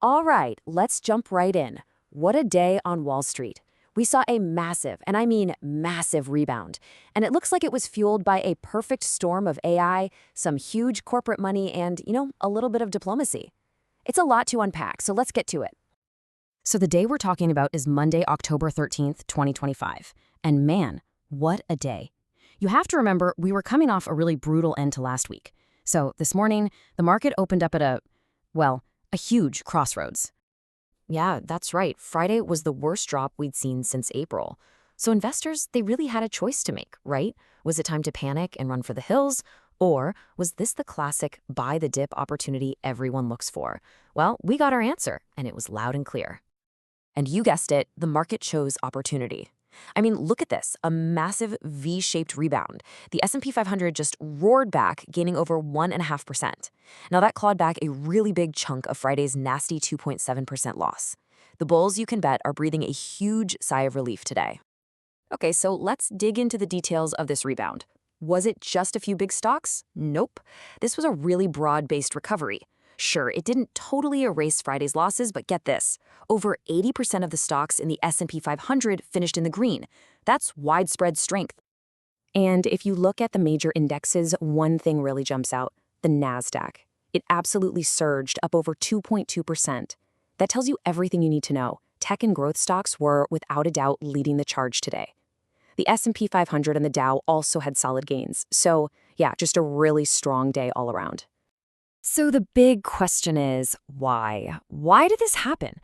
All right, let's jump right in. What a day on Wall Street. We saw a massive, and I mean massive rebound. And it looks like it was fueled by a perfect storm of AI, some huge corporate money, and, a little bit of diplomacy. It's a lot to unpack, so let's get to it. So the day we're talking about is Monday, October 13th, 2025. And man, what a day. You have to remember, we were coming off a really brutal end to last week. So this morning, the market opened up at a huge crossroads. Yeah, that's right. Friday was the worst drop we'd seen since April. So investors, they really had a choice to make, right? Was it time to panic and run for the hills? Or was this the classic buy the dip opportunity everyone looks for? Well, we got our answer, and it was loud and clear. And you guessed it, the market chose opportunity. I mean, look at this, a massive V-shaped rebound. The S&P 500 just roared back, gaining over 1.5%. Now that clawed back a really big chunk of Friday's nasty 2.7% loss. The bulls, you can bet, are breathing a huge sigh of relief today. Okay, so let's dig into the details of this rebound. Was it just a few big stocks? Nope. This was a really broad-based recovery. Sure, it didn't totally erase Friday's losses, but get this. Over 80% of the stocks in the S&P 500 finished in the green. That's widespread strength. And if you look at the major indexes, one thing really jumps out, the NASDAQ. It absolutely surged up over 2.2%. That tells you everything you need to know. Tech and growth stocks were, without a doubt, leading the charge today. The S&P 500 and the Dow also had solid gains. So, yeah, just a really strong day all around. So the big question is, why? Why did this happen?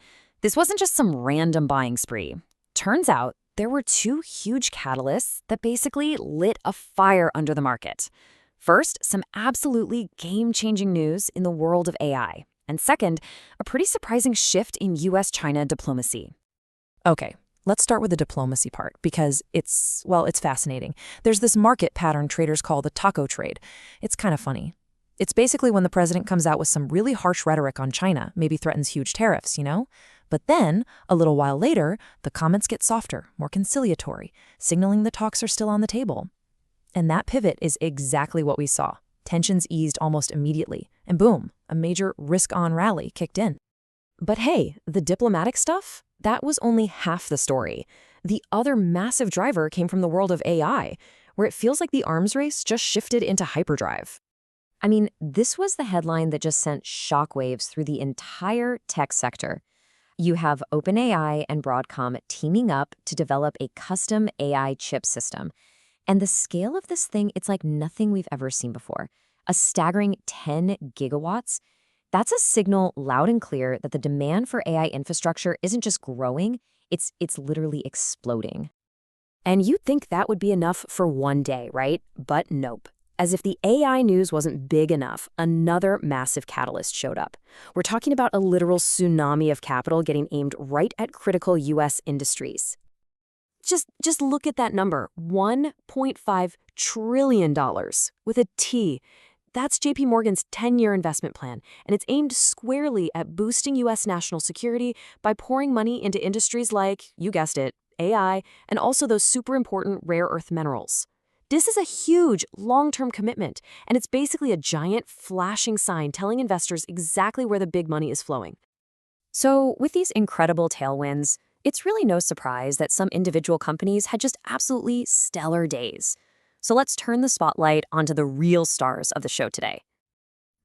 This wasn't just some random buying spree. Turns out there were two huge catalysts that basically lit a fire under the market. First, some absolutely game-changing news in the world of AI. And second, a pretty surprising shift in US-China diplomacy. Okay, let's start with the diplomacy part because it's fascinating. There's this market pattern traders call the taco trade. It's kind of funny. It's basically when the president comes out with some really harsh rhetoric on China, maybe threatens huge tariffs, But then, a little while later, the comments get softer, more conciliatory, signaling the talks are still on the table. And that pivot is exactly what we saw. Tensions eased almost immediately, and boom, a major risk-on rally kicked in. But hey, the diplomatic stuff? That was only half the story. The other massive driver came from the world of AI, where it feels like the arms race just shifted into hyperdrive. I mean, this was the headline that just sent shockwaves through the entire tech sector. You have OpenAI and Broadcom teaming up to develop a custom AI chip system. And the scale of this thing, it's like nothing we've ever seen before. A staggering 10 gigawatts. That's a signal loud and clear that the demand for AI infrastructure isn't just growing, it's literally exploding. And you'd think that would be enough for one day, right? But nope. As if the AI news wasn't big enough, another massive catalyst showed up. We're talking about a literal tsunami of capital getting aimed right at critical U.S. industries. Just look at that number, $1.5 trillion with a T. That's JP Morgan's 10-year investment plan, and it's aimed squarely at boosting U.S. national security by pouring money into industries like, you guessed it, AI, and also those super important rare earth minerals. This is a huge, long-term commitment, and it's basically a giant, flashing sign telling investors exactly where the big money is flowing. So, with these incredible tailwinds, it's really no surprise that some individual companies had just absolutely stellar days. So let's turn the spotlight onto the real stars of the show today.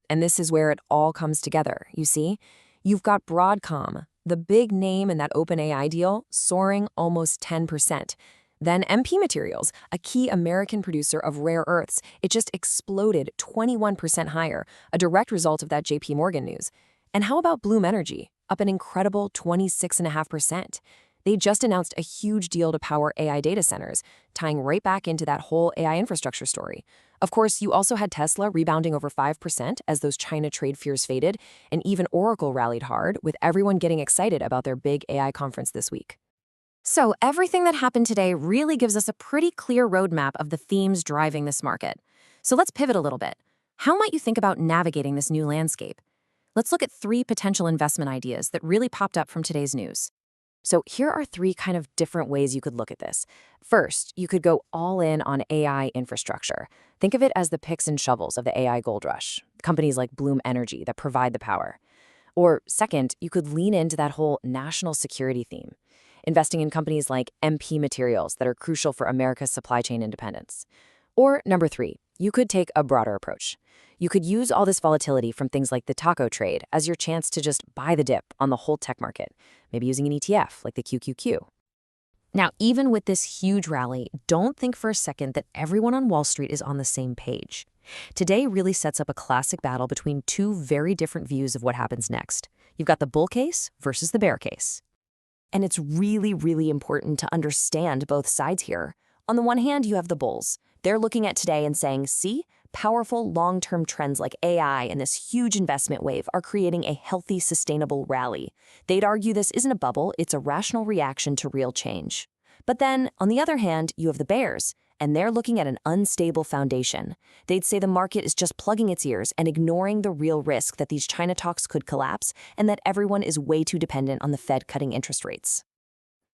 And this is where it all comes together, you see? You've got Broadcom, the big name in that OpenAI deal, soaring almost 10%. Then MP Materials, a key American producer of rare earths, it just exploded 21% higher, a direct result of that JP Morgan news. And how about Bloom Energy, up an incredible 26.5%? They just announced a huge deal to power AI data centers, tying right back into that whole AI infrastructure story. Of course, you also had Tesla rebounding over 5% as those China trade fears faded, and even Oracle rallied hard, with everyone getting excited about their big AI conference this week. So everything that happened today really gives us a pretty clear roadmap of the themes driving this market. So let's pivot a little bit. How might you think about navigating this new landscape? Let's look at 3 potential investment ideas that really popped up from today's news. So here are 3 kind of different ways you could look at this. First, you could go all in on AI infrastructure. Think of it as the picks and shovels of the AI gold rush, companies like Bloom Energy that provide the power. Or second, you could lean into that whole national security theme, investing in companies like MP Materials that are crucial for America's supply chain independence. Or number three, you could take a broader approach. You could use all this volatility from things like the taco trade as your chance to just buy the dip on the whole tech market, maybe using an ETF like the QQQ. Now, even with this huge rally, don't think for a second that everyone on Wall Street is on the same page. Today really sets up a classic battle between two very different views of what happens next. You've got the bull case versus the bear case. And it's really, really important to understand both sides here. On the one hand, you have the bulls. They're looking at today and saying, see, powerful long-term trends like AI and this huge investment wave are creating a healthy, sustainable rally. They'd argue this isn't a bubble, it's a rational reaction to real change. But then, on the other hand, you have the bears, and they're looking at an unstable foundation. They'd say the market is just plugging its ears and ignoring the real risk that these China talks could collapse and that everyone is way too dependent on the Fed cutting interest rates.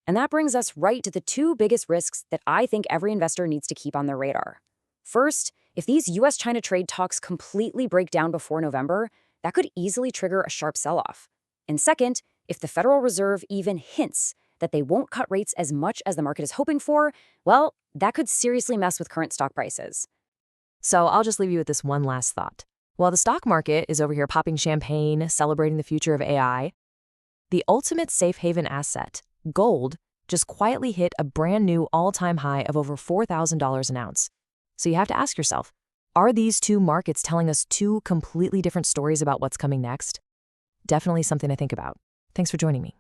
And that brings us right to the two biggest risks that I think every investor needs to keep on their radar. First, if these US-China trade talks completely break down before November, that could easily trigger a sharp sell-off. And second, if the Federal Reserve even hints that they won't cut rates as much as the market is hoping for, well, that could seriously mess with current stock prices. So I'll just leave you with this one last thought. While the stock market is over here popping champagne, celebrating the future of AI, the ultimate safe haven asset, gold, just quietly hit a brand new all-time high of over $4,000 an ounce. So you have to ask yourself, are these two markets telling us two completely different stories about what's coming next? Definitely something to think about. Thanks for joining me.